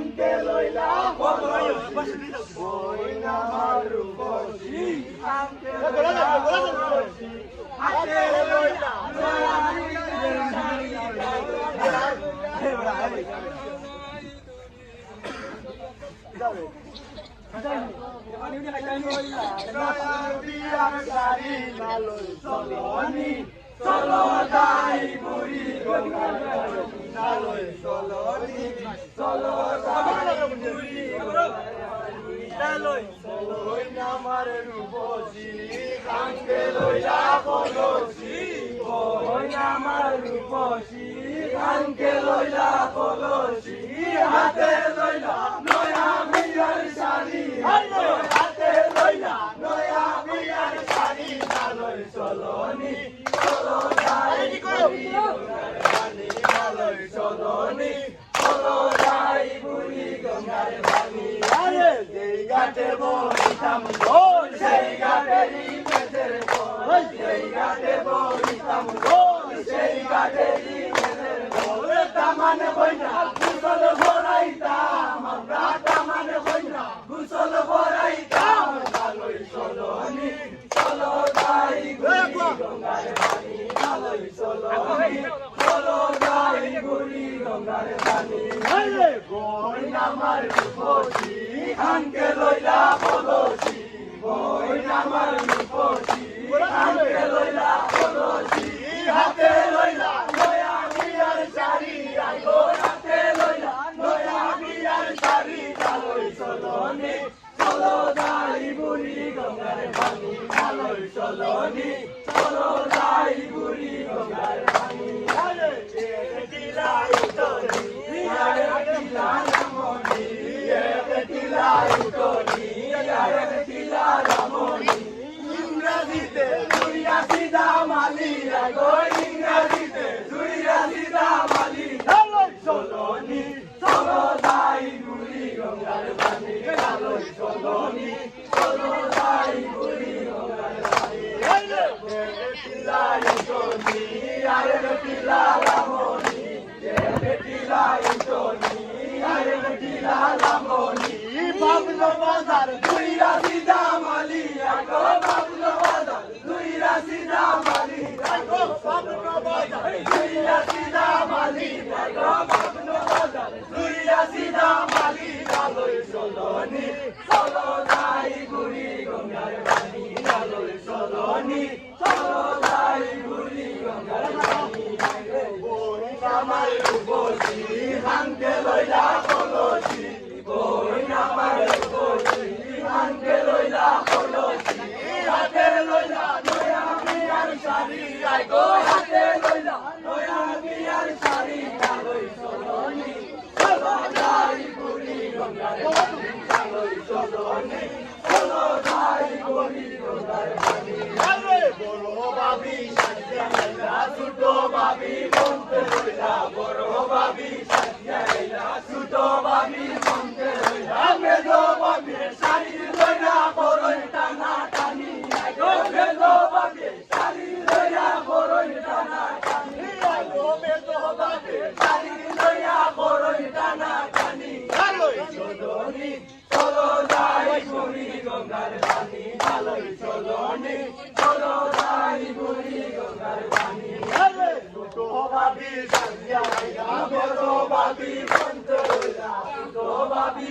হাঙ্কে লইলা বই না মারু বসি হাঙ্কে লইলা বসি হাতে লইলা চলো যাই বুড়ি গঙ্গার নালয় চলো চলো যাই বুড়ি নালয় চলোই নামার রূপসী কাঙ্গে লইলা বলসি ওই নামার রূপসী কাঙ্গে লইলা বলসি হাতে লইলা নয়া মিয়ার শাড়ি হাতে লইলা নয়া মিয়ার শাড়ি নালয় চলনি চলো যাই বুড়ি গঙ্গার পানি নালয় চলনি চলো যাই বুড়ি গঙ্গার পানি আরে যেই ঘাটে বইতাম গোল সেই ঘাটেরই মেঘের গোল সেই ঘাটে বইতাম গোল সেই ঘাটেরই মেঘের গোল তামান বইনা গুসল ভরাইতাম আমরা তামান বইনা গুসল ভরাইতাম নালয় চলনি চলো যাই বুড়ি গঙ্গার পানি নালয় চলনি চলো যাই বুড়ি গঙ্গার পানি আরে বই নামার রূপসী হাঙ্কে লইলা বলসি বই নামার রূপসী হাঙ্কে লইলা বলসি হাতে লইলা নয়া মিয়ার শাড়ি আইগো হাতে লইলা নয়া মিয়ার শাড়ি নালয় চলনি চলো যাই বুড়ি গঙ্গার পানি নালয় চলনি চলো যাই বুড়ি গঙ্গার পানি আরে টিলাই তোরি আরে টিলাই মনি টিলাই তোরি আরে টিলাই রামনি ইংরেজিতে দুইয়া সিধা মালি আগো ইংরেজিতে দুইয়া সিধা মালি নালয় চলনি চলো যাই বুড়ি গঙ্গার পানি নালয় চলনি চলো যাই বুড়ি গঙ্গার পানি আরে টিলাই তোরি আরে টিলাই রামনি টিলাই তোরি আরে টিলাই রামনি বাবলো বাজার দুইরা সিধা মালি আগো বাবলো বাজার দুইরা সিধা মালি আগো বাবলো বাজার দুইরা সিধা মালি আগো বাবলো বাজার দুইরা সিধা মালি নালয় চলনি চলো যাই বুড়ি গঙ্গার পানি নালয় চলনি চলো যাই বুড়ি গঙ্গার পানি বই নামার রূপসী হাঙ্কে লইলা বলসি বই নামার রূপসী হাঙ্কে লইলা বলসি হাতে লইলা নয়া মিয়ার শাড়ি আইগো হাতে লইলা নয়া মিয়ার শাড়ি নালয় চলনি চলো যাই বুড়ি গঙ্গার পানি নালয় চলনি চলো যাই বুড়ি গঙ্গার পানি আরে বড় বাবি সাজিয়া আইলা ছোট বাবি মনতে লইলা বড় বাবি সাজিয়া আইলা ছোট বাবি মনতে লইলা মেজো বাবি শাড়ি লইলা বড়ই টানা টানি আগো মেজো বাবি শাড়ি লইলা বড়ই টানা টানি আগো মেজো বাবি শাড়ি লইলা বড়ই টানা টানি নালয় চলনি চলো যাই বুড়ি গঙ্গার পানি নালয় চলনি চলো যাই বুড়ি গঙ্গার পানি আরে ছোট বাবি সাজিয়া আইলা বড় বাবি মনতে লইলা ছোট বাবি